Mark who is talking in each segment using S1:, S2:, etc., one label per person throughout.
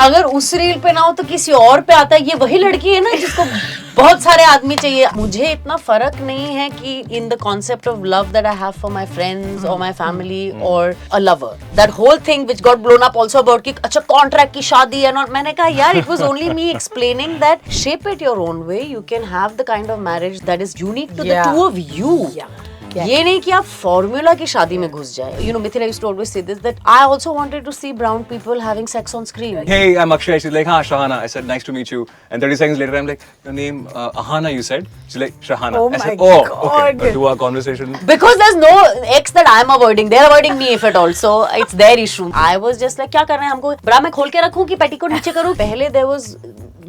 S1: अगर उस रील पे ना हो तो किसी और पे आता है। ये वही लड़की है ना जिसको बहुत सारे आदमी चाहिए। मुझे इतना फर्क नहीं है कि in the concept of love that I have for my friends और माय फैमिली और a lover, that whole thing which got blown up also about कि अच्छा कॉन्ट्रैक्ट की शादी है नॉट। मैंने कहा यार it was only me explaining that shape it your own way, you can have the kind of marriage that is unique to the two of you. ये नहीं कि आप फॉर्मूला की शादी में घुस जाए। You know, Mithila used to always say this, that I also wanted to see brown people having sex on screen.
S2: Hey, I'm Akshay. She's like, Shahana. I said, nice to meet you. And 30 seconds later, I'm like, your name, Ahana, you said? She's like, Shahana.
S3: Oh
S2: I said,
S3: my
S2: oh,
S3: God.
S2: okay. To our conversation.
S1: Because there's no ex that I'm avoiding. They're avoiding me if at all. So it's their issue. I was just like, क्या करना है हमको? ब्रा मैं खोल के रखूं कि petticoat नीचे करूं? पहले there was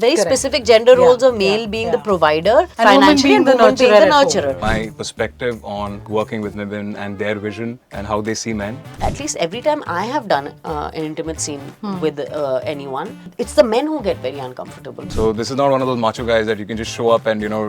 S1: very specific gender roles of male being the provider, financially, and woman being the nurturer.
S2: My perspective on working with women and their vision and how they see men.
S1: At least every time I have done an intimate scene with anyone, it's the men who get very uncomfortable.
S2: So this is not one of those macho guys that you can just show up and, you know,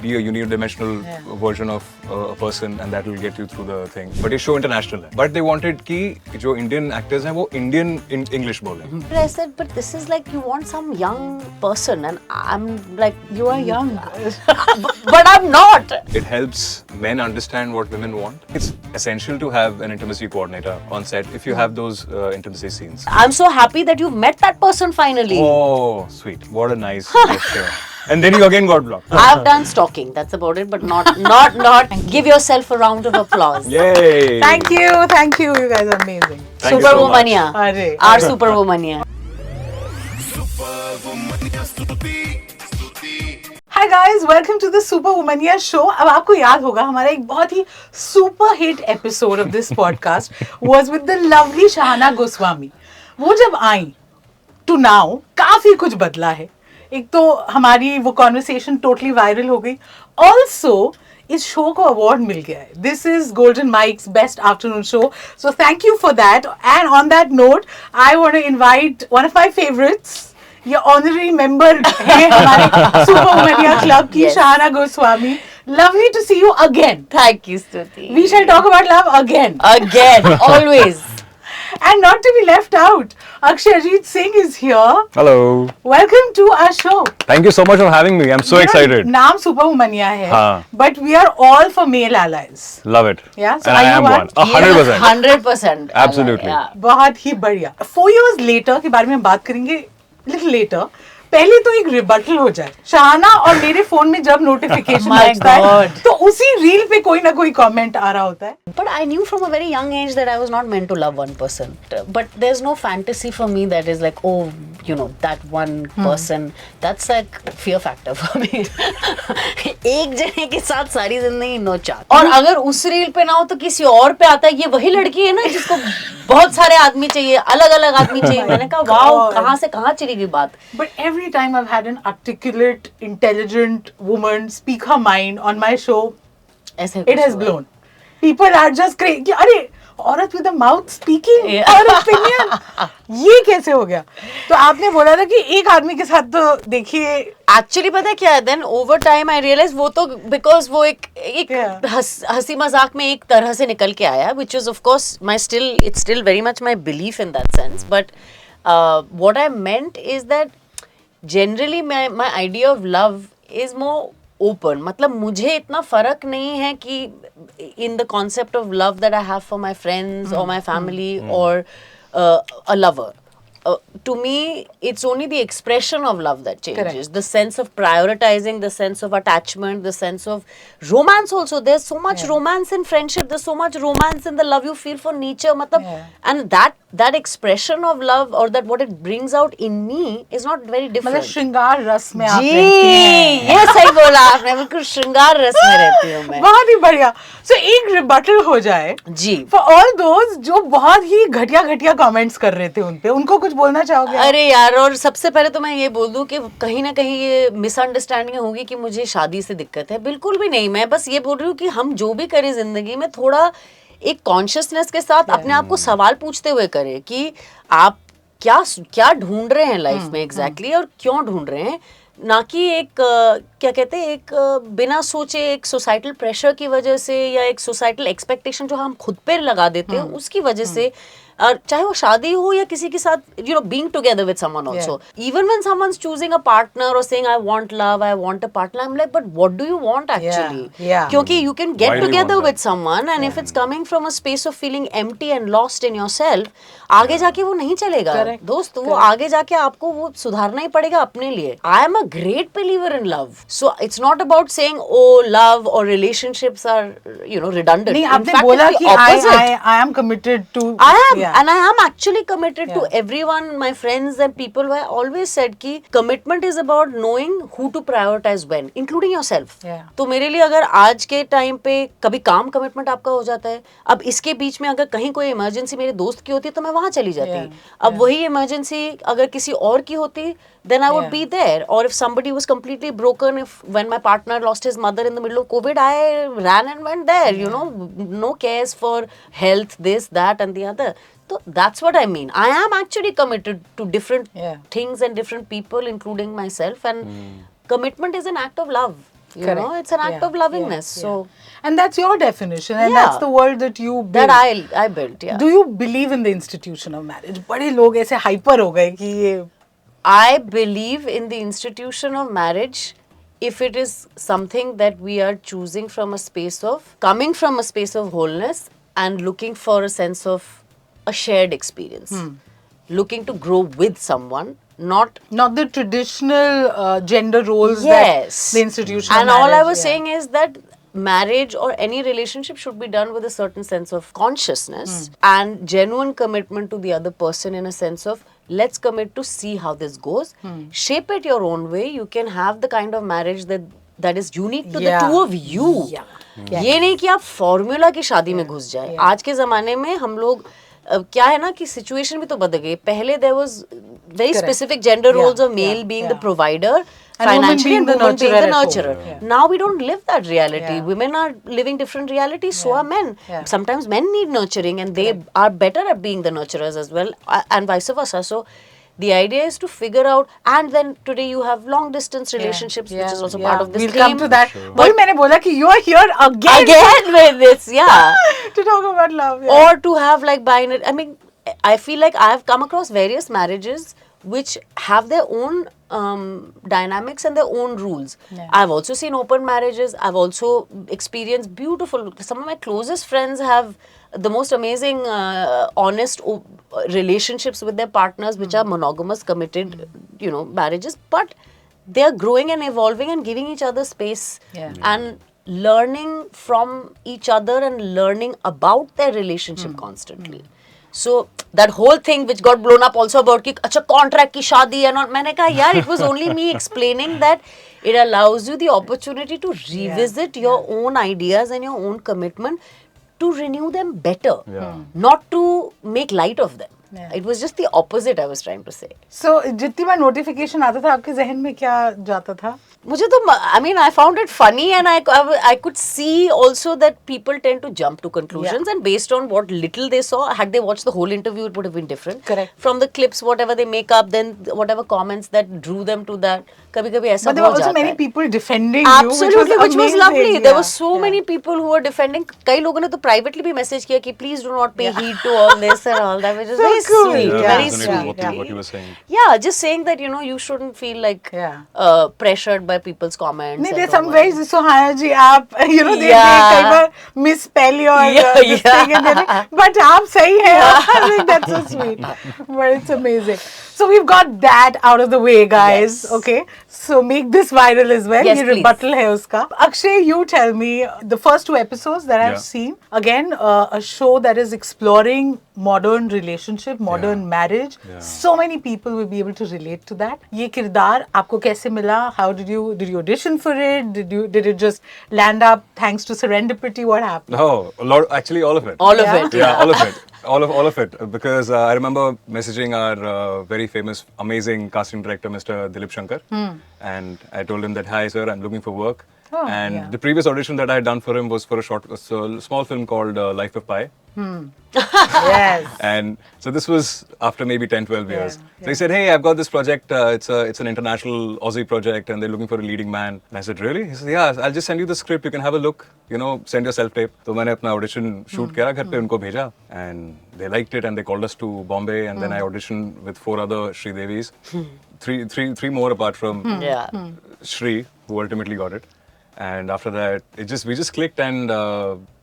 S2: be a unidimensional version of a person and that will get you through the thing. But ये show international है. But they wanted कि जो Indian actors हैं वो Indian English बोले.
S1: But I said, but this is like you want some young person and I'm like,
S3: You are young.
S1: but I'm not.
S2: It helps men understand what women want. It's essential to have an intimacy coordinator on set if you have those intimacy scenes.
S1: I'm so happy that you've met that person finally.
S2: Oh, sweet. What a nice gesture. And then you again got blocked.
S1: I've done stalking, that's about it, but not. Give yourself a round of applause.
S2: Yay!
S3: Thank you. You guys are amazing.
S2: Thank you so
S1: Superwomaniya.
S3: Arre.
S1: Our Superwomaniya.
S3: Hi guys, welcome to the Superwomaniya Show. अब आपको याद होगा हमारा एक बहुत ही super hit episode of this podcast was with the lovely Shahana Goswami. वो जब आई to now काफी कुछ बदला है. एक तो हमारी वो कॉन्वर्सेशन टोटली वायरल हो गई. ऑल्सो इस शो को अवार्ड मिल गया है. This is Golden Mikes best afternoon show. So thank you for that. And on that note I want to invite one of my favourites, ये ऑनररी मेंबर है हमारे सुपरवुमनिया क्लब की, Shahana Goswami. Lovely to see you again.
S1: Thank you, Stutee.
S3: We shall talk about love again.
S1: Again, always.
S3: And not to be left out, Akshay Ajit Singh is here.
S2: Hello.
S3: Welcome to our show.
S2: Thank you so much for having me. I'm so excited.
S3: नाम Superwomaniya है,
S2: हाँ.
S3: but we are all for male allies.
S2: Love it.
S3: Yeah, so
S2: and
S3: are
S2: I
S3: you
S2: am
S3: one?
S2: 100%.
S1: 100%.
S2: Absolutely.
S1: Yeah.
S3: बहुत ही बढ़िया. 4 years later के बारे में बात करेंगे little later. पहले तो एक रिबटल हो जाए. शहाना और मेरे फोन में जब नोटिफिकेशन आता है तो उसी रील पे कोई ना कोई कमेंट आ रहा होता है.
S1: But I knew from a very young age that I was not meant to love one person. But there's no fantasy for me that is like, oh, you know, that one person. That's like fear factor for me. एक जने के साथ सारी जिंदगी no चाट. और अगर उस reel पे ना हो तो किसी और पे आता है. ये वही लड़की है ना जिसको बहुत सारे आदमी चाहिए, अलग अलग आदमी चाहिए. मैंने कहा वाओ, कहाँ से कहाँ चली गई बात.
S3: But every time I've had an articulate, intelligent woman speak her mind on my show, it has blown. People are just crazy. अरे औरत with a mouth speaking her opinion. ये कैसे हो गया? तो आपने बोला था कि एक आदमी के साथ तो देखिए.
S1: Actually पता है क्या है? Then over time I realized वो तो because वो एक हंसी मजाक में एक तरह से निकल के आया, which is of course it's still very much my belief in that sense. But what I meant is that generally my idea of love is more open. मतलब मुझे इतना फर्क नहीं है कि in the concept of love that I have for my friends or my family or a lover. To me, it's only the expression of love that changes.
S3: Correct.
S1: The sense of prioritizing, the sense of attachment, the sense of romance also. There's so much romance in friendship. There's so much romance in the love you feel for nature. And that expression of love or that what it brings out in me is not very different.
S3: मतलब श्रृंगार रस में आप
S1: जी,
S3: रहती हैं.
S1: ये सही बोला आपने. बिल्कुल श्रृंगार रस में रहती हूँ मैं.
S3: बहुत ही बढ़िया. So एक रिबटल हो जाए
S1: जी.
S3: For all those जो बहुत ही घटिया कमेंट्स कर रहे थे उन पे, उनको कुछ बोलना चाहोगे?
S1: अरे यार, और सबसे पहले तो मैं ये बोल दूं कि कहीं ना कहीं ये मिसअंडरस्टैंडिंग होगी कि मुझे शादी से दिक्कत है. बिल्कुल भी नहीं. मैं बस ये बोल रही हूँ कि हम जो भी करें जिंदगी में थोड़ा एक कॉन्शियसनेस के साथ अपने आप को सवाल पूछते हुए करें कि आप क्या ढूंढ रहे हैं लाइफ में एग्जैक्टली और क्यों ढूंढ रहे हैं. ना कि एक क्या कहते हैं, एक बिना सोचे एक सोसाइटल प्रेशर की वजह से या एक सोसाइटल एक्सपेक्टेशन जो हम खुद पे लगा देते हैं उसकी वजह से चाहे वो शादी हो या किसी के साथ, you know, being together with someone also. Even when someone's choosing a partner or saying I want love, I want a partner, I'm like, but what do you want actually? क्योंकि you can get together with someone and if it's coming from a space of feeling empty and lost in yourself, आगे जाके वो नहीं चलेगा दोस्त, वो आगे जाके आपको वो सुधारना ही पड़ेगा अपने लिए. I am a great believer in love, so it's not about saying oh love or relationships are, you know, redundant.
S3: नहीं,
S1: in
S3: आपने
S1: fact
S3: बोला
S1: it's the
S3: कि
S1: opposite.
S3: I am committed to.
S1: I am, and I am actually committed to everyone, my friends and people. I always said कि commitment is about knowing who to prioritize when, including yourself. तो मेरे लिए अगर आज के time पे कभी काम कमिटमेंट आपका हो जाता है, अब इसके बीच में अगर कहीं कोई इमरजेंसी मेरे दोस्त की होती तो मैं वहां चली जाती. अब वही इमरजेंसी अगर किसी और की होती, then I would be there. Or if somebody was completely broken, when my partner lost his mother in the middle of COVID, I ran and went there, you know, no cares for health, this, that and the other. So that's what I mean. I am actually committed to different things and different people, including myself, and commitment is an act of love. You know, it's an act of lovingness. So,
S3: and that's your definition, and that's the world that you built.
S1: That I built. Yeah.
S3: Do you believe in the institution of marriage? बड़े लोग ऐसे hyper हो गए कि ये.
S1: I believe in the institution of marriage if it is something that we are choosing from a space of, coming from a space of wholeness and looking for a sense of a shared experience. Looking to grow with someone, not
S3: the traditional gender roles
S1: that
S3: the institution
S1: and
S3: of marriage.
S1: All I was saying is that marriage or any relationship should be done with a certain sense of consciousness and genuine commitment to the other person, in a sense of let's commit to see how this goes. Shape it your own way. You can have the kind of marriage that is unique to the two of you. ये नहीं कि आप formula की शादी में घुस जाए. आज के जमाने में हम लोग क्या है ना कि सिचुएशन भी तो बदल गई. पहले there was very specific gender roles of male being the provider, financially, and woman being the nurturer. Now we don't live that reality. Women are living different realities, so are men. Sometimes men need nurturing and they are better at being the nurturers as well, and vice versa. So the idea is to figure out, and then today you have long distance relationships, which is also part of this.
S3: We'll come to that. But मैंने बोला कि you are here again
S1: with this,
S3: to talk about love.
S1: Or to have like binary. I mean, I feel like I have come across various marriages which have their own dynamics and their own rules. I've also seen open marriages. I've also experienced beautiful. Some of my closest friends have the most amazing, honest relationships with their partners, which are monogamous, committed, you know, marriages. But they are growing and evolving and giving each other space and learning from each other and learning about their relationship constantly. So that whole thing which got blown up also about कि अच्छा contract की शादी and all, मैंने कहा यार, it was only me explaining that it allows you the opportunity to revisit your own ideas and your own commitment, to renew them better, not to make light of them. It was just the opposite I was trying to say.
S3: So जितनी बार notification आता था आपके जहन में क्या जाता था?
S1: मुझे तो, I mean, I found it funny, and I could see also that people tend to jump to conclusions, and based on what little they saw, had they watched the whole interview, it would have been different.
S3: Correct.
S1: From the clips, whatever they make up, then whatever comments that drew them to that, कभी-कभी ऐसा
S3: But there were also many people defending
S1: Absolutely,
S3: you,
S1: which was lovely. There were so many people who were defending. कई लोगों ने तो privately भी message किया कि please do not pay heed to all this and all that, which is very sweet, very sweet.
S2: What you were saying.
S1: Yeah, just saying that, you know, you shouldn't feel like pressured by people's comments.
S3: नहीं, there's some ways, Shahana ji, आप, you know, they कई बार misspell your this thing and everything, but आप सही है. I think that's so sweet. But it's amazing. So we've got that out of the way, guys.
S1: Yes.
S3: Okay, so make this viral as well.
S1: Yes,
S3: ये
S1: please.
S3: rebuttal है उसका. Akshay, you tell me, the first 2 episodes that I've seen, again, a show that is exploring modern relationship, modern marriage. So many people will be able to relate to that. ये किरदार आपको कैसे मिला? How did you audition for it? Did it just land up thanks to serendipity? What happened?
S2: No, actually all of it.
S1: All of it.
S2: Yeah, all of it. All of it. Because I remember messaging our very famous, amazing casting director, Mr. Dilip Shankar. And I told him that, hi sir, I'm looking for work. And
S3: yeah.
S2: the previous audition that I had done for him was for a small film called Life of Pi.
S3: Yes.
S2: And so this was after maybe 10, 12 years.
S3: Yeah,
S2: So he said, hey, I've got this project. It's an international Aussie project and they're looking for a leading man. And I said, really? He said, yeah, I'll just send you the script. You can have a look, send your self-tape. So I अपना audition shoot किया घर पे उनको भेजा. And they liked it and they called us to Bombay. And then I auditioned with 4 other Sri Devis. Three more apart from
S1: Yeah.
S2: Shri, who ultimately got it. And after that, we just clicked and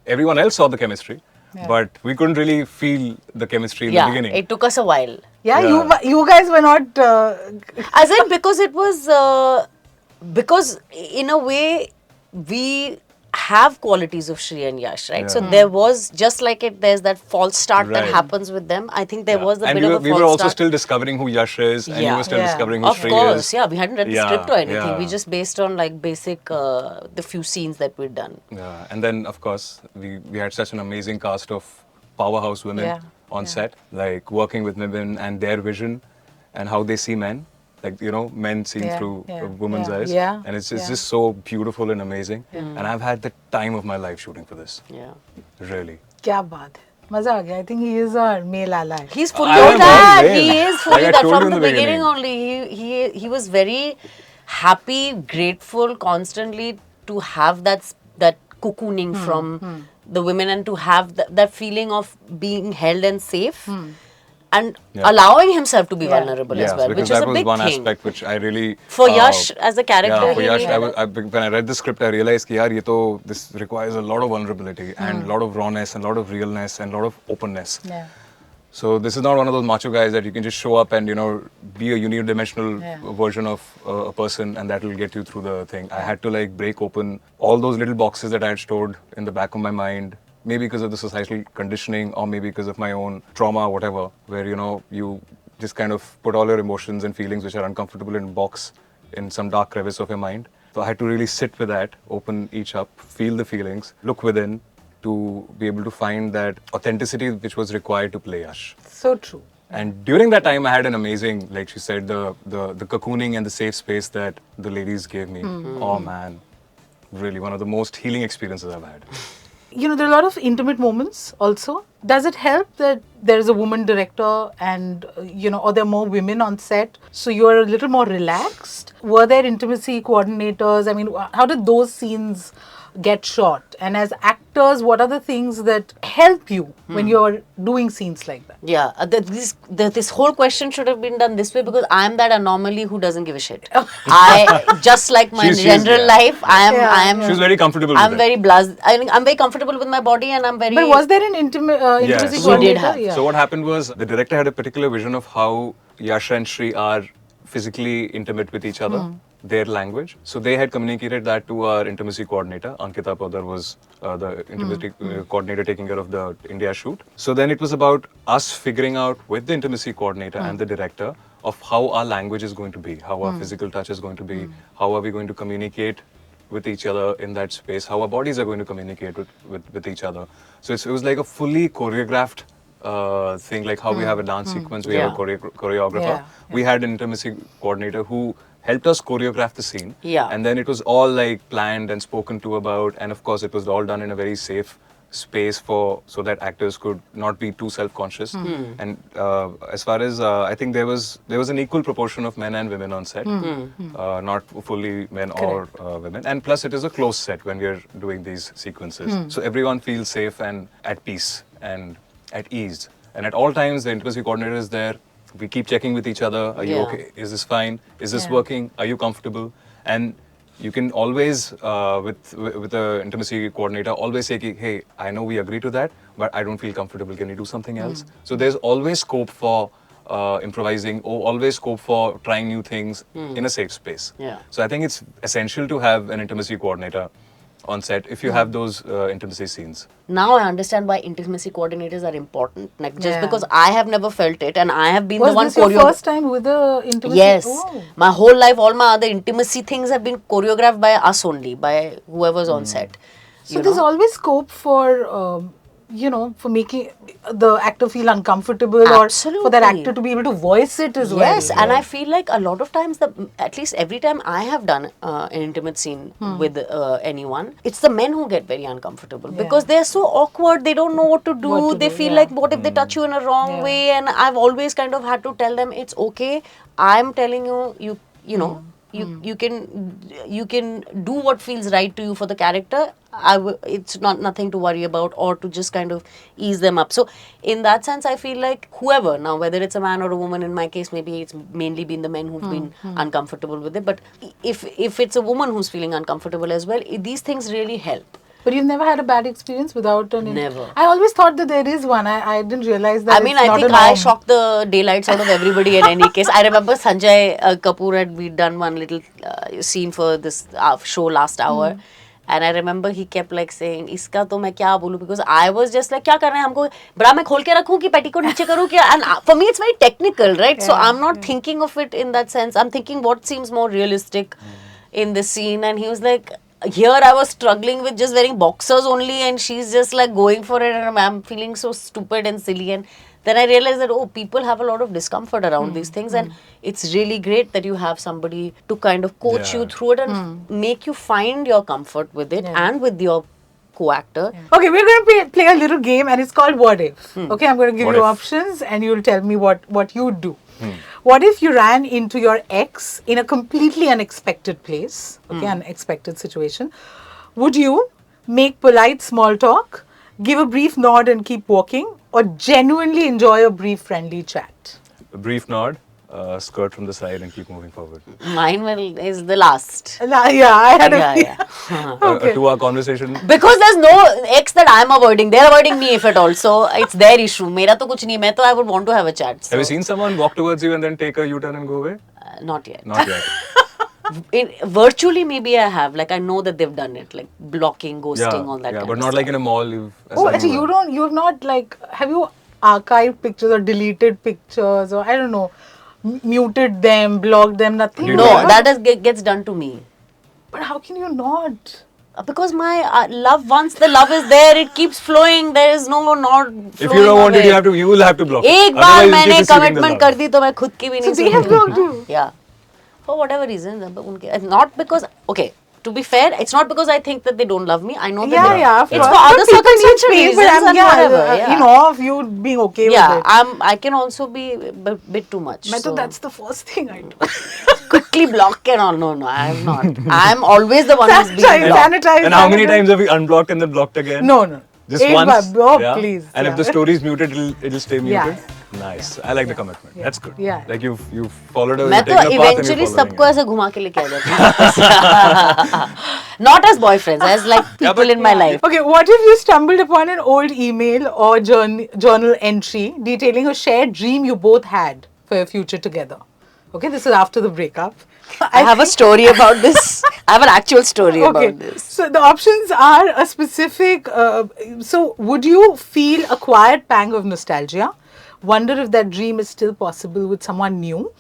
S2: everyone else saw the chemistry.
S3: Yeah.
S2: But we couldn't really feel the chemistry in the beginning.
S1: It took us a while.
S3: Yeah,
S2: Yeah.
S3: you guys were not.
S1: As in, because it was, because in a way, we have qualities of Shri and Yash, right?
S2: Yeah.
S1: So there was, just like there's that false start that
S2: Right.
S1: happens with them. I think there
S2: Yeah.
S1: was a
S2: and
S1: bit of a false
S2: we were also
S1: start.
S2: still discovering who Yash is, and you were still
S3: Yeah.
S2: discovering who
S1: Of
S2: Shri
S1: course,
S2: is.
S1: yeah. We hadn't read the
S2: Yeah,
S1: script or anything.
S2: yeah.
S1: We just based on like basic, the few scenes that we'd done.
S2: Yeah. And then, of course, we had such an amazing cast of powerhouse women
S3: Yeah.
S2: on set, like working with women and their vision and how they see men. Like, men seen
S3: Yeah,
S2: through
S3: yeah,
S2: a woman's
S3: yeah,
S2: eyes.
S3: yeah,
S2: And it's
S3: yeah.
S2: just so beautiful and amazing. And I've had the time of my life shooting for this.
S1: Yeah.
S2: Really.
S3: क्या बात है मजा आ गया I think he is our male ally.
S1: He's fully
S2: I am
S1: that.
S2: all in.
S1: He is
S2: Like
S1: fully
S2: I
S1: that
S2: told you
S1: from
S2: in
S1: the
S2: the
S1: beginning
S2: beginning.
S1: only. He was very happy, grateful, constantly to have that cocooning from the women and to have that feeling of being held and safe and
S2: Yeah.
S1: allowing himself to be
S3: Yeah.
S1: vulnerable
S2: Yes,
S1: as well,
S2: because
S1: which is
S2: that
S1: a
S2: was
S1: big
S2: one
S1: thing.
S2: aspect which I really
S1: For Yash as a character,
S2: yeah, for
S1: he
S2: Yash,
S1: really
S2: when I read the script, I realized that this requires a lot of vulnerability and a lot of rawness and a lot of realness and a lot of openness.
S3: Yeah.
S2: So this is not one of those macho guys that you can just show up and be a unidimensional
S3: Yeah.
S2: version of a person and that will get you through the thing. I had to like break open all those little boxes that I had stored in the back of my mind. Maybe because of the societal conditioning or maybe because of my own trauma or whatever, where, you just kind of put all your emotions and feelings which are uncomfortable in a box in some dark crevice of your mind. So I had to really sit with that, open each up, feel the feelings, look within to be able to find that authenticity which was required to play Yash.
S3: So true.
S2: And during that time, I had an amazing, like she said, the cocooning and the safe space that the ladies gave me. Oh man, really one of the most healing experiences I've had.
S3: There are a lot of intimate moments also. Does it help that there is a woman director and, or there are more women on set, so you're a little more relaxed? Were there intimacy coordinators? I mean, how did those scenes get shot? And as actors, what are the things that help you when you're doing scenes like that?
S1: Yeah, this whole question should have been done this way because I'm that anomaly who doesn't give a shit. I just like my
S2: She's-
S1: general
S2: yeah.
S1: life. I am.
S2: She was very comfortable
S1: I'm
S2: with it.
S1: very blasé. I think I'm very comfortable with my body, and I'm very.
S3: But was there an intimacy
S2: Yes.
S1: We did
S3: coordinator?
S1: have.
S3: Yeah.
S2: So what happened was the director had a particular vision of how Yasha and Shri are physically intimate with each other, their language. So they had communicated that to our intimacy coordinator. Ankita Podar was the intimacy coordinator taking care of the India shoot. So then it was about us figuring out with the intimacy coordinator and the director of how our language is going to be, how our physical touch is going to be, how are we going to communicate with each other in that space, how our bodies are going to communicate with each other. So it was like a fully choreographed thing, like how we have a dance sequence, we have a choreographer.
S3: Yeah.
S2: We had an intimacy coordinator who helped us choreograph the scene.
S1: Yeah.
S2: And then it was all like planned and spoken to about, and of course it was all done in a very safe space so that actors could not be too self-conscious. And as far as I think there was an equal proportion of men and women on set, not fully men or women. And plus it is a close set when we are doing these sequences. So everyone feels safe and at peace and at ease. And at all times the intimacy coordinator is there. We keep checking with each other. Are you
S1: Yeah.
S2: okay? Is this fine? Is this
S3: Yeah.
S2: working? Are you comfortable? And you can always, with the intimacy coordinator, always say, hey, I know we agree to that, but I don't feel comfortable. Can you do something else? So there's always scope for improvising, or always scope for trying new things in a safe space.
S1: Yeah.
S2: So I think it's essential to have an intimacy coordinator on set if you have those intimacy scenes.
S1: Now I understand why intimacy coordinators are important. Like just
S3: Yeah.
S1: because I have never felt it, and I have been
S3: Was
S1: the one
S3: this your first time with the intimacy?
S1: Yes,
S3: Oh.
S1: my whole life, all my other intimacy things have been choreographed by us only, by whoever's on set.
S3: So there's always scope for for making the actor feel uncomfortable, or for that actor to be able to voice it as well.
S1: Yes, and I feel like a lot of times, at least every time I have done an intimate scene with anyone, it's the men who get very uncomfortable because they're so awkward. They don't know what to do. They feel like, what if they touch you in a wrong way? And I've always kind of had to tell them, it's okay. I'm telling you, you know. You can do what feels right to you for the character. It's nothing to worry about, or to just kind of ease them up. So in that sense, I feel like whoever, now whether it's a man or a woman, in my case maybe it's mainly been the men who've been uncomfortable with it, but if it's a woman who's feeling uncomfortable as well, these things really help.
S3: But you've never had a bad experience without an...
S1: Never.
S3: I always thought that there is one. I didn't realize that.
S1: I mean, I think I shocked the daylights out of everybody in any case. I remember Sanjay Kapoor we'd done one little scene for this show last hour. And I remember he kept like saying, "Iska to main kya bolu?" Because I was just like, "Kya karna hai humko? Bra mein khol ke rakhu ki petticoat niche karu kya?" And for me, it's very technical, right? So I'm not thinking of it in that sense. I'm thinking what seems more realistic in this scene. And he was like, here I was struggling with just wearing boxers only, and she's just like going for it, and I'm feeling so stupid and silly. And then I realized that, people have a lot of discomfort around these things, and it's really great that you have somebody to kind of coach you through it and make you find your comfort with it and with your co-actor.
S3: Okay, we're going to play a little game, and it's called What If. Okay, I'm going to give you options, and you'll tell me what you would do. What if you ran into your ex in a completely unexpected place, unexpected situation? Would you make polite small talk, give a brief nod and keep walking, or genuinely enjoy a brief friendly chat?
S2: A brief nod, skirt from the side, and keep moving forward.
S1: Mine is the last.
S3: I had
S2: A 2-hour conversation.
S1: Because there's no ex that I'm avoiding. They're avoiding me if at all. So it's their issue. Mera to kuch nahi. I would want to have a chat. So.
S2: Have you seen someone walk towards you and then take a U-turn and go away?
S1: Not yet.
S2: Not yet.
S1: Virtually, maybe I have. Like, I know that they've done it. Like, blocking, ghosting, all that kind
S2: but
S1: of
S2: not
S1: stuff.
S2: like in a mall.
S3: Actually, you have not, like, have you archived pictures or deleted pictures, or I don't know, muted them, blocked them, nothing?
S1: No, that gets done to me.
S3: But how can you not?
S1: Because my love, once the love is there, it keeps flowing. There is no not flowing.
S2: If you don't want it, you will have to block it.
S1: एक बार मैंने commitment कर दी तो मैं खुद की भी नहीं
S3: So they have blocked you?
S1: Yeah. For whatever reason. Not because, okay, to be fair, it's not because I think that they don't love me. I know that it's for other circumstantial reasons and whatever.
S3: You know, of you being okay with it.
S1: Yeah, I can also be a bit too much.
S3: So that's the first thing I do.
S1: Quickly block and all. No, I'm not. I'm always the one who's being blocked.
S2: And how many times have we unblocked and then blocked again?
S3: No.
S2: Just once?
S3: Please.
S2: And if the story is muted, it'll stay muted?
S3: Yeah.
S2: Nice. I like the commitment. That's good.
S3: Yeah.
S2: Like you've followed a
S1: मैं तो eventually सबको ऐसे घुमा के लेके आ जाती हूँ. Not as boyfriends, as like people in my life.
S3: Okay, what if you stumbled upon an old email or journal entry detailing a shared dream you both had for your future together? Okay, this is after the breakup.
S1: I have a story about this. I have an actual story about this.
S3: So the options are a specific. So would you feel a quiet pang of nostalgia? Wonder if that dream is still possible with someone new,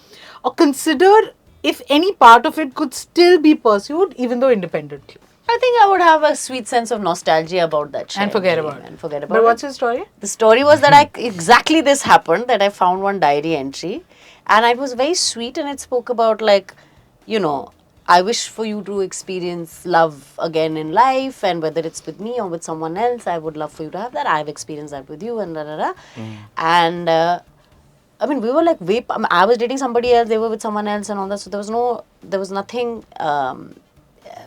S3: or consider if any part of it could still be pursued even though independently?
S1: I think I would have a sweet sense of nostalgia about that
S3: and forget about it. But what's your story?
S1: The story was that exactly this happened, that I found one diary entry, and it was very sweet, and it spoke about, like, you know, I wish for you to experience love again in life, and whether it's with me or with someone else, I would love for you to have that. I've experienced that with you, and And I mean, we were like I was dating somebody else, they were with someone else and all that, so there was nothing,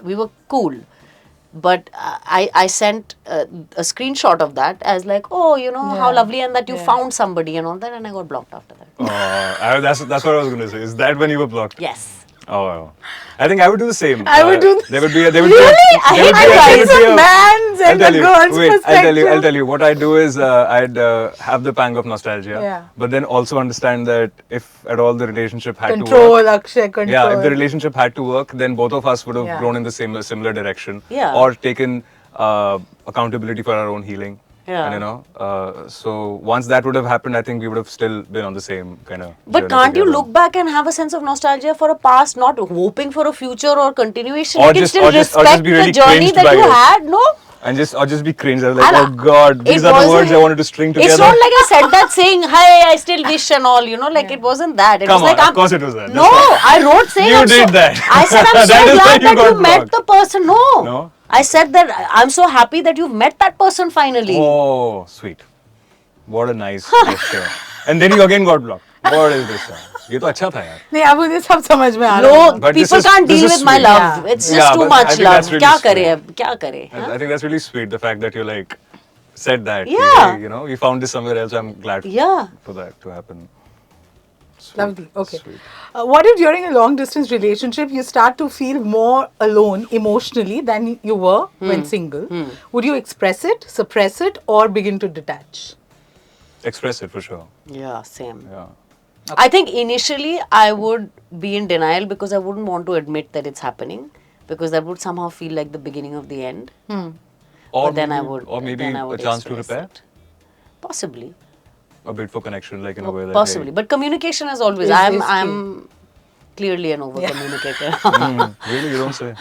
S1: we were cool. But I sent a screenshot of that as like, oh, you know, how lovely, and that you found somebody and all that, and I got blocked after that.
S2: That's what I was going to say. Is that when you were blocked?
S1: Yes.
S2: Oh, wow. I think I would do the same.
S3: I would do.
S2: There would be a
S3: really? I hate a man's and a girl's perspective.
S2: I'll tell you. What I do is I'd have the pang of nostalgia, but then also understand that if at all the relationship had to work,
S3: Akshay, control.
S2: Yeah, if the relationship had to work, then both of us would have grown in the similar direction, or taken accountability for our own healing.
S1: Yeah.
S2: And, you know, so once that would have happened, I think we would have still been on the same kind of.
S1: But can't you look back and have a sense of nostalgia for a past, not hoping for a future or continuation?
S2: Or
S1: you can
S2: just,
S1: still
S2: or just
S1: respect
S2: be really
S1: the journey
S2: cringed
S1: that
S2: by
S1: you
S2: it.
S1: had, no?
S2: And just be cringe. I was like,
S1: And
S2: oh God, these
S1: it
S2: are the
S1: wasn't-
S2: words I wanted to string together.
S1: It's not like I said that saying, "Hi, I still wish" and all. You know, like it wasn't that. It
S2: Come
S1: was
S2: on,
S1: like,
S2: of course it was that.
S1: No, I wrote saying
S2: You
S1: I'm
S2: did
S1: so,
S2: that.
S1: I said I'm so
S2: That is why
S1: glad
S2: you
S1: that
S2: got
S1: you met
S2: blocked.
S1: the person. No.
S2: No?
S1: I said that I'm so happy that you've met that person finally.
S2: Oh, sweet. What a nice gesture. And then you again got blocked. What is this? ये तो अच्छा था यार.
S3: नहीं अब मुझे सब समझ में आ रहा है.
S1: No,
S2: But this
S1: people
S2: is-
S1: can't
S2: this
S1: deal
S2: is
S1: with my
S2: sweet.
S1: love.
S3: Yeah.
S1: It's just
S2: Yeah,
S1: too
S2: but I
S1: much
S2: think
S1: love.
S2: that's really
S1: क्या
S2: sweet.
S1: करे अब? क्या करे?
S2: I think that's really sweet. The fact that you like said that.
S1: Yeah.
S2: You know, you found this somewhere else. I'm glad
S1: Yeah.
S2: for that to happen. Sweet,
S3: Lovely. Okay.
S2: sweet.
S3: What if during a long distance relationship you start to feel more alone emotionally than you were when single? Would you express it, suppress it, or begin to detach?
S2: Express it for sure.
S1: Yeah, same.
S2: Yeah.
S1: I think initially I would be in denial because I wouldn't want to admit that it's happening, because that would somehow feel like the beginning of the end.
S2: Or
S1: But then I
S2: maybe-
S1: would.
S2: Or maybe
S1: then I
S2: a
S1: would
S2: chance to
S1: express
S2: repair.
S1: it. Possibly.
S2: A bit for connection, like in a way that.
S1: Possibly. But communication as always.
S3: Is
S1: I'm
S3: key.
S1: clearly an over communicator.
S2: Really, you don't say.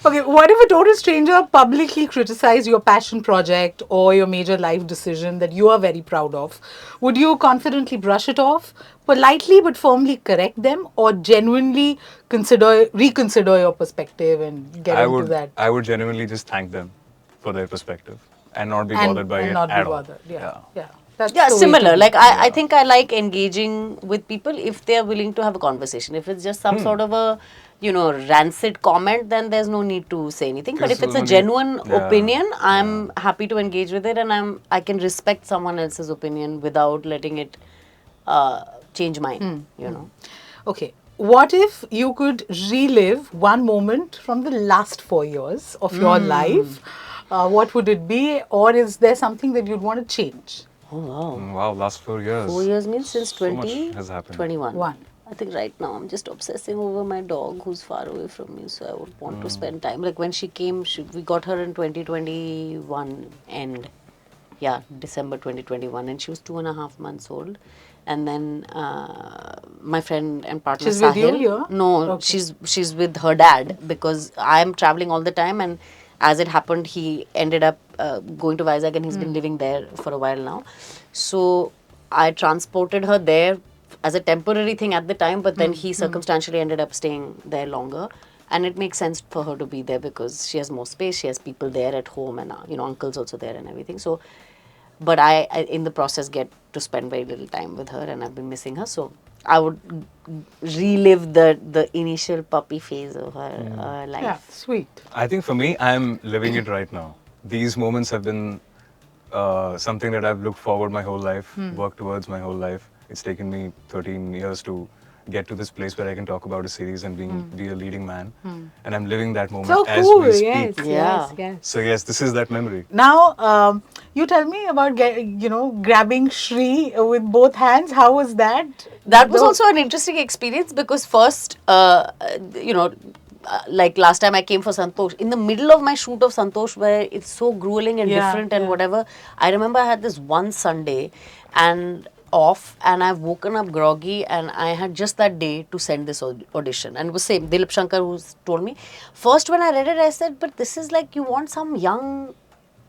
S3: Okay, what if a total stranger publicly criticized your passion project or your major life decision that you are very proud of? Would you confidently brush it off, politely but firmly correct them, or genuinely reconsider your perspective and get into that?
S2: I would genuinely just thank them for their perspective and not be bothered by
S3: and
S2: it
S3: not
S2: at
S3: be
S2: all.
S3: bothered. Yeah. That's
S1: Yeah,
S3: the way
S1: similar.
S3: to
S1: Like
S3: be.
S1: I think I like engaging with people if they are willing to have a conversation. If it's just some sort of a, rancid comment, then there's no need to say anything. But if it's a
S2: Because
S1: genuine
S2: yeah,
S1: opinion, I'm happy to engage with it, and I can respect someone else's opinion without letting it change mine. You know.
S3: Okay. What if you could relive one moment from the last 4 years of your life? What would it be? Or is there something that you'd want to change?
S1: Oh wow.
S2: Wow, last 4 years.
S1: 4 years means since
S2: So much has happened.
S1: 2021.
S3: One.
S1: I think right now I'm just obsessing over my dog who's far away from me, so I would want to spend time. Like when she came, we got her in 2021 end. Yeah, December 2021, and she was 2.5 months old. And then my friend and partner
S3: She's with you
S1: Sahil.
S3: here?
S1: No,
S3: Okay.
S1: she's with her dad because I'm traveling all the time, and as it happened, he ended up going to Vizag, and he's been living there for a while now. So I transported her there as a temporary thing at the time, but then he circumstantially ended up staying there longer. And it makes sense for her to be there because she has more space, she has people there at home, and uncle's also there and everything. So, but I in the process get to spend very little time with her, and I've been missing her. So I would relive the initial puppy phase of her life.
S3: Yeah, sweet.
S2: I think for me, I'm living it right now. These moments have been something that I've looked forward my whole life, worked towards my whole life. It's taken me 13 years to get to this place where I can talk about a series and be a leading man. And I'm living that moment
S3: So
S2: as
S3: cool.
S2: we speak.
S3: Yes,
S1: Yeah.
S3: yes.
S2: So yes, this is that memory.
S3: Now, you tell me about grabbing Shri with both hands. How was that?
S1: That was also an interesting experience because first, like last time I came for Santosh, in the middle of my shoot of Santosh where it's so grueling and different and whatever, I remember I had this one Sunday and off, and I've woken up groggy, and I had just that day to send this audition, and it was same Dilip Shankar who's told me. First when I read it, I said, but this is like you want some young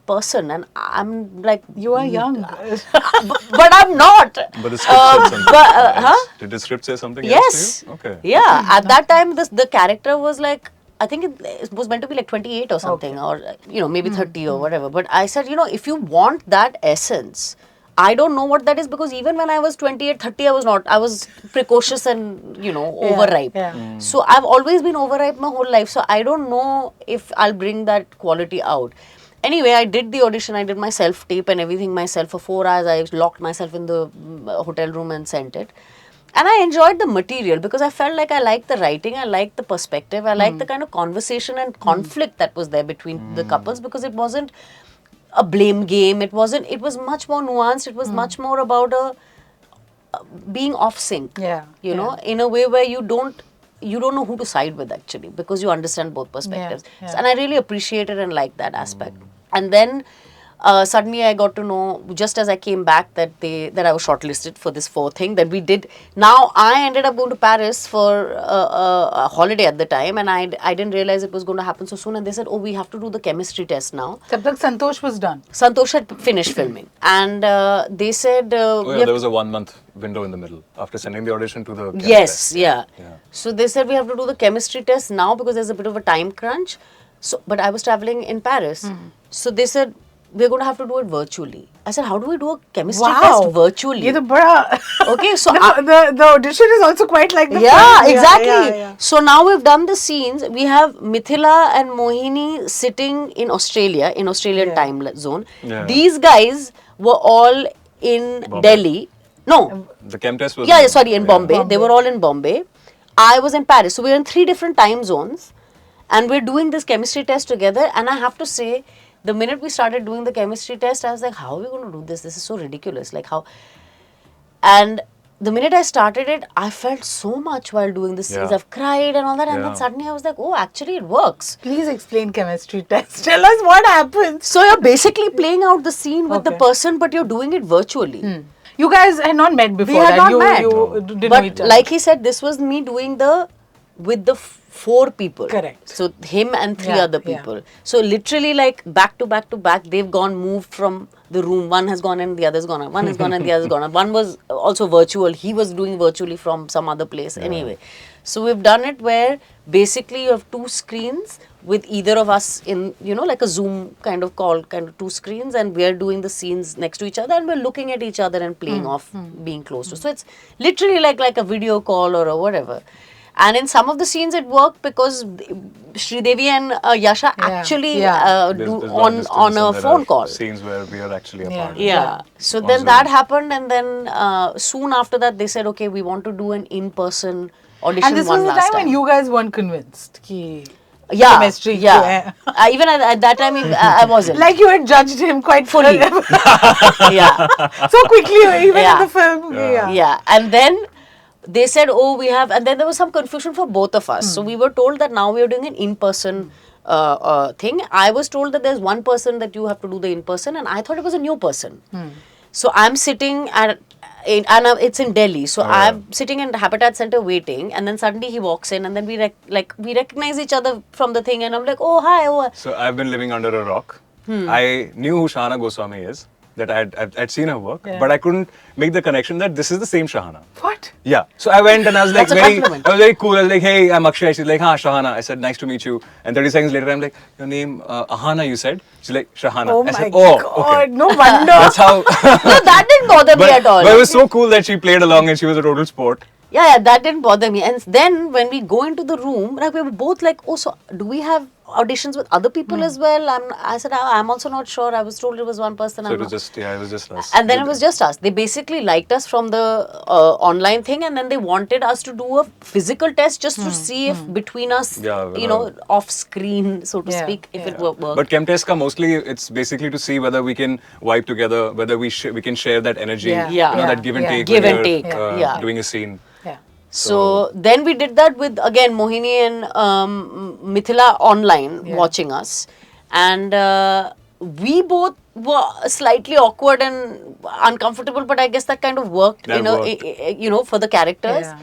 S1: person, and I'm like,
S3: You are young.
S1: but I'm not.
S2: But the script said something else.
S1: huh?
S2: Did the script say something
S1: Yes.
S2: else to you? Okay.
S1: Yeah. At that time, the character was like, I think it was meant to be like 28 or something, or maybe 30 or whatever. But I said, if you want that essence, I don't know what that is, because even when I was 28, 30, I was not. I was precocious and overripe.
S3: yeah.
S1: So I've always been overripe my whole life. So I don't know if I'll bring that quality out. Anyway, I did the audition. I did my self-tape and everything myself for 4 hours. I locked myself in the hotel room and sent it. And I enjoyed the material because I felt like I liked the writing, I liked the perspective, I liked the kind of conversation and conflict that was there between the couples, because it wasn't a blame game. It was much more nuanced. It was much more about being off sync.
S3: Yeah,
S1: In a way where you don't know who to side with actually, because you understand both perspectives.
S3: Yeah.
S1: And I really appreciated and liked that aspect. And then suddenly I got to know just as I came back that I was shortlisted for this 4 thing that we did. Now I ended up going to Paris for a holiday at the time, and I didn't realize it was going to happen so soon. And they said, "Oh, we have to do the chemistry test now."
S3: Tab tak Santosh was done.
S1: Santosh had finished filming, and they said,
S2: There was a 1-month window in the middle after sending the audition to the chem
S1: Yes,
S2: test.
S1: yeah.
S2: Yeah.
S1: So they said we have to do the chemistry test now because there's a bit of a time crunch. So, but I was traveling in Paris, so they said we're going to have to do it virtually. I said, how do we do a chemistry test virtually?
S3: Ye to bada.
S1: Okay, so
S3: the audition is also quite like the
S1: yeah,
S3: film.
S1: exactly.
S3: Yeah.
S1: So now we've done the scenes. We have Mithila and Mohini sitting in Australia, in Australian time zone.
S2: Yeah.
S1: These guys were all in
S2: Bombay.
S1: Delhi. No,
S2: The chem test was.
S1: yeah, sorry, in Bombay.
S3: Bombay.
S1: They were all in Bombay. I was in Paris. So we were in 3 different time zones, and we're doing this chemistry test together. And I have to say, the minute we started doing the chemistry test, I was like, how are we going to do this? This is so ridiculous. Like how... And the minute I started it, I felt so much while doing the scenes.
S2: Yeah.
S1: I've cried and all that. And
S2: Yeah.
S1: then suddenly I was like, oh, actually it works.
S3: Please explain chemistry test. Tell us what happens.
S1: So you're basically playing out the scene with the
S3: Okay.
S1: person, but you're doing it virtually.
S3: You guys had not met before.
S1: We had
S3: that.
S1: not
S3: you,
S1: met.
S3: You didn't know
S1: But
S3: each other.
S1: like he said, this was me doing with the 4 people.
S3: Correct.
S1: So him and 3
S3: Yeah,
S1: other
S3: yeah.
S1: people. So literally like back to back to back, they've moved from the room. One has gone and the other's gone out. One has gone and the other's gone out. One was also virtual. He was doing virtually from some other place. Anyway. So we've done it where basically you have 2 screens with either of us in, like a Zoom kind of call, kind of 2 screens, and we're doing the scenes next to each other and we're looking at each other and playing off being close to. So it's literally like a video call or a whatever. And in some of the scenes it worked because Sridevi and Yasha actually
S2: There's
S1: do
S2: long distance
S1: on a
S2: and there
S1: phone
S2: are
S1: call.
S2: Scenes where we are actually apart.
S1: Yeah. So
S2: On
S1: then
S2: Zoom.
S1: that happened, and then soon after that they said, okay, we want to do an in-person audition.
S3: and this
S1: one
S3: was the
S1: last
S3: time when you guys weren't convinced. Ki
S1: yeah,
S3: chemistry
S1: yeah. Even at that time, I wasn't.
S3: like you had judged him quite
S1: Fully. Yeah.
S3: so quickly, even
S1: Yeah.
S3: in the film. Yeah.
S1: Yeah, and then they said, oh, we have, and then there was some confusion for both of us. So we were told that now we are doing an in-person thing. I was told that there's one person that you have to do the in-person, and I thought it was a new person. So I'm sitting it's in Delhi. So I'm sitting in the Habitat Center waiting, and then suddenly he walks in, and then we recognize each other from the thing, and I'm like, oh, hi. Oh.
S2: So I've been living under a rock. I knew who Shahana Goswami is. That I'd seen her work, but I couldn't make the connection that this is the same Shahana.
S3: What?
S2: Yeah. So I went and I was like
S1: That's a compliment.
S2: I was very cool. I was like, hey, I'm Akshay. She's like, Shahana. I said, nice to meet you. And 30 seconds later, I'm like, your name, Ahana, you said? She's like, Shahana.
S3: Oh
S2: I
S3: my
S2: said,
S3: God.
S2: okay.
S3: No wonder.
S2: That's how.
S1: No, that didn't bother me at all.
S2: But it was so cool that she played along and she was a total sport.
S1: Yeah, that didn't bother me. And then when we go into the room, like we were both like, oh, so do we have auditions with other people as well? I said, I'm also not sure. I was told it was one person.
S2: So it was just us.
S1: And then it was just us. They basically liked us from the online thing, and then they wanted us to do a physical test just to see if between us, off screen, so to speak, if it worked.
S2: But chem test ka mostly it's basically to see whether we can vibe together, whether we can share that energy, that give and take.
S1: Give
S2: when
S1: and
S2: you're,
S1: take,
S2: doing a scene.
S3: Yeah.
S1: So then we did that with, again, Mohini and Mithila online watching us. And we both were slightly awkward and uncomfortable, but I guess that kind of worked, for the characters.
S3: Yeah.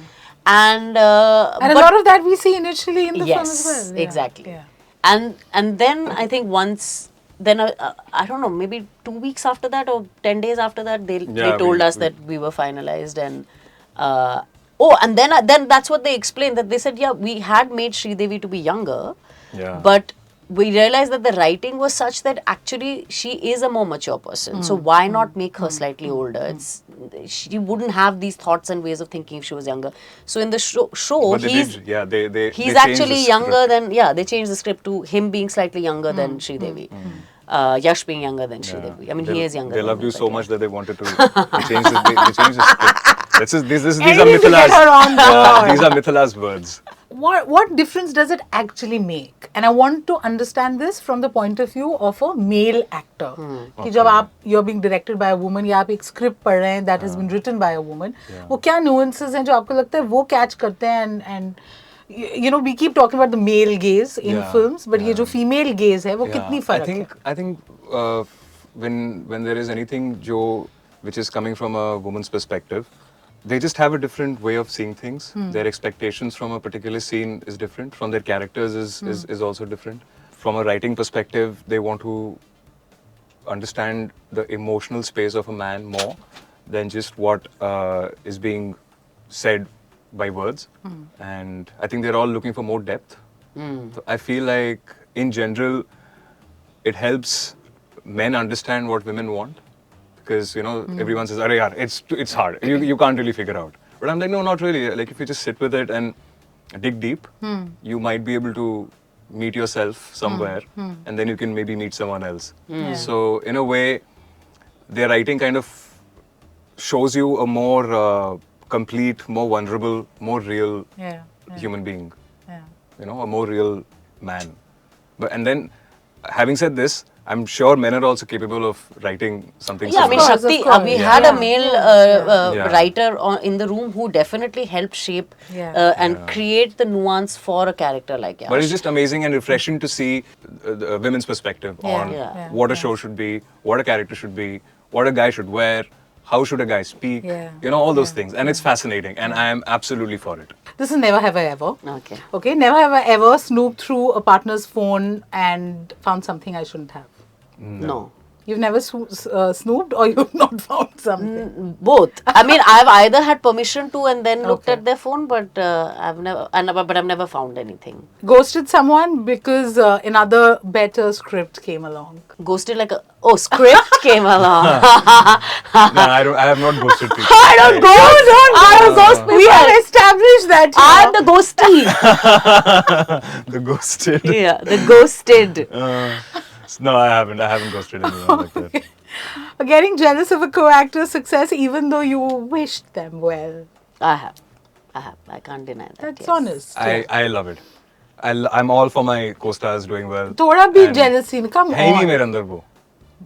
S1: And
S3: a lot of that we see initially in the film as well.
S1: Yes,
S3: Yeah.
S1: exactly.
S3: Yeah.
S1: And then I think I don't know, maybe 2 weeks after that or 10 days after that, they told us that we were finalized. And and then that's what they explained, that they said, we had made Sridevi to be younger, but we realized that the writing was such that actually she is a more mature person. So why not make her slightly older? She wouldn't have these thoughts and ways of thinking if she was younger. So in the show he's actually younger than, they changed the script to him being slightly younger than Sridevi. Yash being younger than Sridevi. I mean, he is younger.
S2: They
S1: than
S2: loved
S1: her,
S2: you
S1: but
S2: so much that they wanted to change the script. These are
S3: Anything to get her on board.
S2: These are Mithila's words.
S3: What difference does it actually make? And I want to understand this from the point of view of a male actor. कि जब you're being directed by a woman या आप एक script पढ़ रहे हैं that has been written by a woman, वो क्या nuances हैं जो आपको लगता है वो catch करते हैं and we keep talking about the male gaze in films, but ये जो female gaze है वो कितनी फर्क है?
S2: I think when there is anything which is coming from a woman's perspective, they just have a different way of seeing things. Their expectations from a particular scene is different. From their characters is also different. From a writing perspective, they want to understand the emotional space of a man more than just what is being said by words. And I think they're all looking for more depth. So I feel like in general, it helps men understand what women want, because everyone says, "Arey yaar, it's hard. You can't really figure out." But I'm like, no, not really. Like if you just sit with it and dig deep, you might be able to meet yourself somewhere, and then you can maybe meet someone else. So in a way, their writing kind of shows you a more complete, more vulnerable, more real human being. A more real man. And then, having said this, I'm sure men are also capable of writing something.
S1: Yeah, I mean,
S3: course,
S1: Shakti,
S3: of course.
S1: we had a male writer in the room who definitely helped shape and create the nuance for a character like Yash.
S2: But it's just amazing and refreshing to see the women's perspective on what a show should be, what a character should be, what a guy should wear, how should a guy speak, all those things. And it's fascinating, and I am absolutely for it.
S3: This is never have I ever.
S1: Okay.
S3: Okay, never have I ever snooped through a partner's phone and found something I shouldn't have.
S1: No.
S3: You've never snooped, or you've not found something?
S1: Both. I mean, I've either had permission to and then looked at their phone, but I've never found anything.
S3: Ghosted someone because another better script came along.
S1: Ghosted like script came along.
S2: No, I have not ghosted people.
S1: I don't ghost.
S3: We have established that.
S1: I'm the ghostie.
S2: The ghosted.
S1: Yeah, the ghosted.
S2: No, I haven't ghosted anyone like that.
S3: Getting jealous of a co-actor's success even though you wished them well.
S1: I have. I can't deny that.
S3: That's
S1: yes.
S3: honest.
S2: I love it. I'm all for my co-stars doing well.
S3: Thoda bhi jealousy. Come
S2: है ही नहीं
S3: on.
S2: मेरे अंदर वो.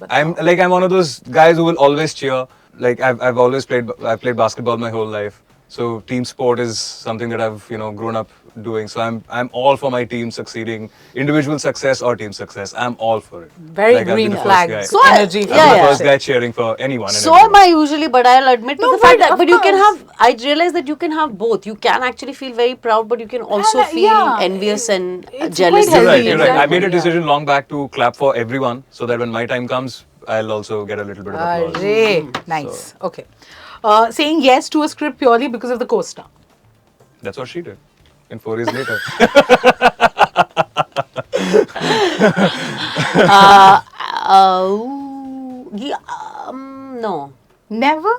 S2: I'm one of those guys who will always cheer. Like I've always played basketball my whole life. So team sport is something that I've grown up doing. So I'm all for my team succeeding, individual success or team success. I'm all for it.
S3: Very
S2: I'll be
S3: green
S2: the first
S3: flag
S2: guy.
S1: So
S3: energy.
S1: yeah,
S2: I'm the first guy cheering for anyone.
S1: So am I usually, but I'll admit to the fact that.
S3: of
S1: But you can
S3: course.
S1: have. I realize that you can have both. You can actually feel very proud, but you can also
S3: And,
S1: feel envious and
S3: it's
S1: jealous.
S3: quite healthy.
S2: You're right. I made a
S3: Exactly,
S2: decision long back to clap for everyone, so that when my time comes, I'll also get a little bit of applause.
S3: Array. Nice. Okay. Saying yes to a script purely because of the co-star.
S2: That's what she did. And 4 years later.
S1: No.
S3: Never?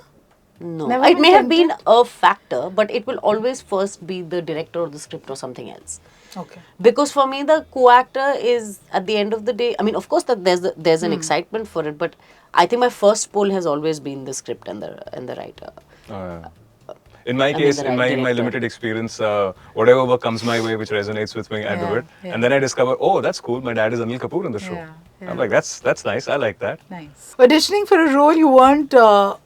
S1: No.
S3: Never
S1: It
S3: been
S1: may have been
S3: tempted?
S1: a factor, but it will always first be the director or the script or something else.
S3: Okay.
S1: Because for me, the co-actor is at the end of the day. I mean, of course, there's an excitement for it, but I think my first pull has always been the script and the writer.
S2: In my
S1: mean,
S2: case,
S1: the
S2: in my
S1: director.
S2: limited experience, whatever work comes my way which resonates with me, I do it.
S3: yeah.
S2: And then I discover, oh, that's cool. My dad is Anil Kapoor in the show.
S3: Yeah,
S2: I'm like, that's nice. I like that.
S3: Nice. Auditioning for a role you weren't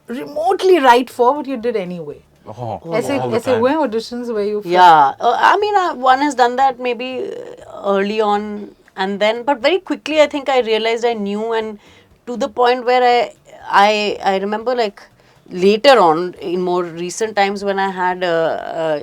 S3: remotely right for, but you did anyway.
S2: Oh,
S3: ऐसे
S2: all the
S3: ऐसे
S2: time.
S3: हुए auditions where you felt-
S1: Yeah, I mean, one has done that maybe early on, and then, but very quickly, I think I realized I knew, and to the point where I remember like later on in more recent times when I had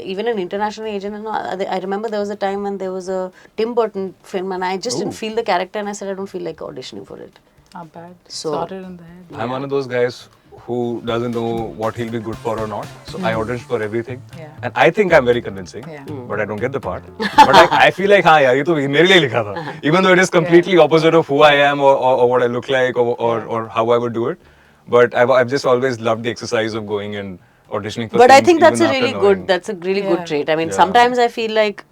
S1: even an international agent, and I remember there was a time when there was a Tim Burton film, and I just didn't feel the character, and I said I don't feel like auditioning for it.
S3: Not bad.
S1: So-
S3: Sorted in the head.
S2: I'm one of those guys who doesn't know what he'll be good for or not. So I audition for everything.
S3: Yeah.
S2: And I think I'm very convincing,
S3: Yeah.
S2: but I don't get the part. But I feel like, हाँ यार ये तो मेरे लिए लिखा था. Even though it is completely opposite of who I am or what I look like or how I would do it. But I've just always loved the exercise of going and auditioning for
S1: But I
S2: things
S1: think that's
S2: even
S1: a
S2: after
S1: really
S2: knowing.
S3: Yeah.
S1: good trait. I mean,
S2: Yeah.
S1: sometimes I feel like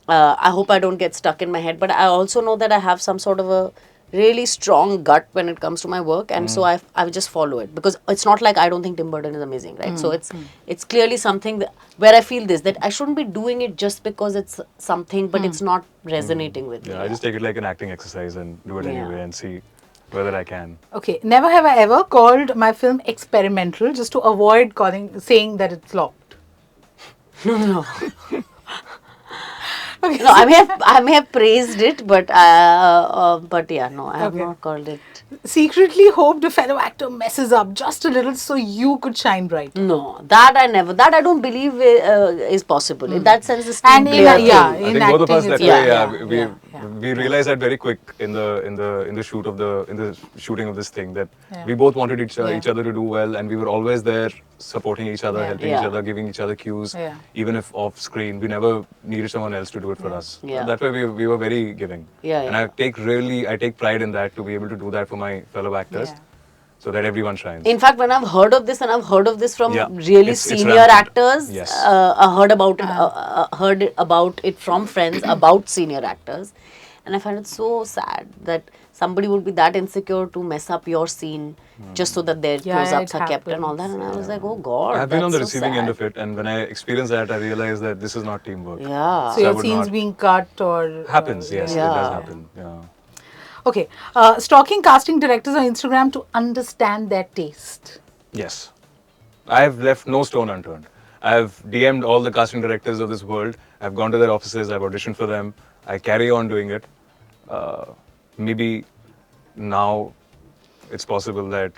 S1: I hope I don't get stuck in my head, but I also know that I have some sort of a really strong gut when it comes to my work, and so I just follow it, because it's not like I don't think Tim Burton is amazing, right? So it's clearly something where I feel that I shouldn't be doing it just because it's something, but it's not resonating with me.
S2: Yeah, I just take it like an acting exercise and do it anyway and see whether I can.
S3: Okay. Never have I ever called my film experimental just to avoid saying that it flopped.
S1: No. No, I may have praised it, but yeah, no, I have
S3: Okay.
S1: not called it.
S3: secretly hoped a fellow actor messes up just a little so you could shine bright?
S1: No, that I never. That I don't believe is possible. In that sense, it's
S3: And in
S1: player
S3: yeah,
S1: thing.
S2: I
S3: in
S2: think both of us
S3: acting
S2: that
S3: it's
S2: way.
S3: like-
S2: Yeah, we realized that very quick in the shooting of this thing that
S3: Yeah.
S2: we both wanted each
S3: Yeah.
S2: other to do well, and we were always there supporting each other,
S3: Yeah.
S2: helping
S1: Yeah.
S2: each other, giving each other cues,
S3: Yeah.
S2: even if off screen. We never needed someone else to do it for us.
S1: Yeah.
S2: That way we were very giving.
S1: Yeah,
S2: And
S1: yeah.
S2: I take pride in that to be able to do that for my fellow actors,
S3: Yeah.
S2: so that everyone shines.
S1: In fact, when I've heard of this, and I've heard of this from
S2: Yeah.
S1: really
S2: It's
S1: senior
S2: rampant.
S1: actors,
S2: Yes.
S1: I heard about it from friends about senior actors, and I find it so sad that somebody would be that insecure to mess up your scene just so that their
S3: Yeah,
S1: close-ups
S3: it
S1: are kept and all that.
S3: happens.
S1: And I was like, oh God,
S2: I've been on the
S1: that's so
S2: receiving end
S1: sad.
S2: of it, and when I experienced that, I realized that this is not teamwork.
S1: Yeah.
S3: So your
S2: I would
S3: scenes
S2: not-
S3: being cut or
S2: Happens, yes, it does
S1: Yeah.
S2: happen. Yeah.
S3: Okay, stalking casting directors on Instagram to understand their taste.
S2: Yes. I've left no stone unturned. I've DM'd all the casting directors of this world. I've gone to their offices. I've auditioned for them. I carry on doing it. Maybe now it's possible that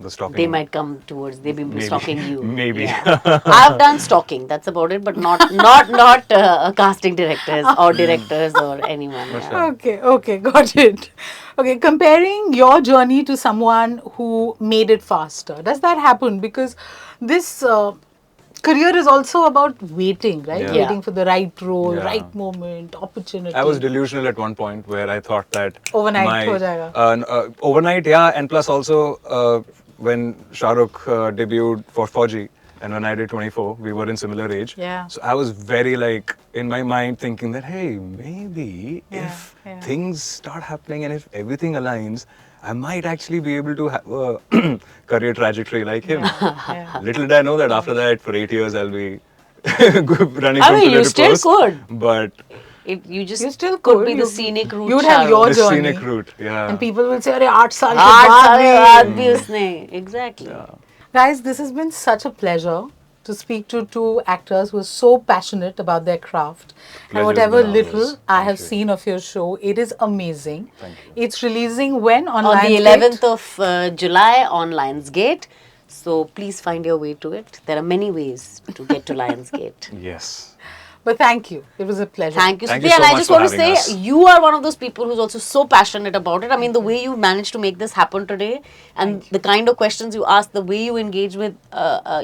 S2: the stalking...
S1: They might come towards. They've been
S2: Maybe.
S1: stalking you.
S2: Maybe.
S1: I've done stalking. That's about it, but not casting directors or directors or anyone. Yeah.
S3: Okay, got it. Okay, comparing your journey to someone who made it faster, does that happen? Because this career is also about waiting, right?
S2: Yeah.
S3: Waiting for the right role,
S2: Yeah.
S3: right moment, opportunity.
S2: I was delusional at one point where I thought that
S3: Overnight ho jayega.
S2: Overnight, yeah, and plus also when Shah Rukh debuted for Fauji and when I did 24, we were in similar age.
S3: Yeah.
S2: So I was very like in my mind thinking that hey, maybe if
S3: yeah.
S2: things start happening and if everything aligns, I might actually be able to have a career trajectory like him.
S3: Yeah.
S2: Little did I know that after that, for 8 years, I'll be running
S1: I
S2: from
S1: mean,
S2: pillar
S1: you
S2: to
S1: still
S2: post.
S1: could.
S2: But
S1: You just
S3: You still
S1: could
S3: could.
S1: be the
S3: You-
S1: scenic route.
S3: you would have
S1: Shah
S3: your
S1: Rukh.
S2: the
S3: journey.
S2: scenic route, yeah.
S3: And people will say, "Arey 8 saal ke
S1: 8
S3: baad
S1: साल
S3: bhi."
S1: बाद भी उसने exactly.
S3: Guys, this has been such a pleasure to speak to two actors who are so passionate about their craft. And
S2: Pleasure's
S3: whatever
S2: been
S3: little
S2: ours.
S3: I
S2: Thank
S3: have
S2: you.
S3: seen of your show, it is amazing.
S2: Thank you.
S3: It's releasing when? On
S1: On the
S3: Lionsgate?
S1: 11th of July on Lionsgate. So please find your way to it. There are many ways to get to Lionsgate.
S2: Yes.
S3: But thank you. It was a pleasure.
S1: Thank you,
S2: Thank
S1: Stutee.
S2: you so
S1: And I
S2: much
S1: just
S2: for
S1: want to
S2: having
S1: say,
S2: us.
S1: you are one of those people who's also so passionate about it. I mean, the way you managed to make this happen today, and the kind of questions you ask, the way you engage with,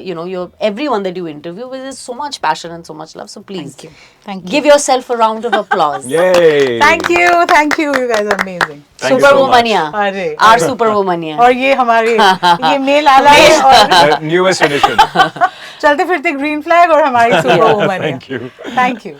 S1: your everyone that you interview with, is so much passion and so much love. So please,
S3: Thank you. Thank you.
S1: give yourself a round of applause.
S2: Yay!
S3: Thank you. Thank you. You guys are amazing.
S2: Thank you so
S1: Superwomaniya.
S3: अरे,
S1: Our Superwomaniya.
S3: और ये हमारे ये mail आला है और
S2: The newest edition.
S3: चलते फिरते ग्रीन फ्लैग और हमारी super woman
S2: Thank you.
S3: Thank you.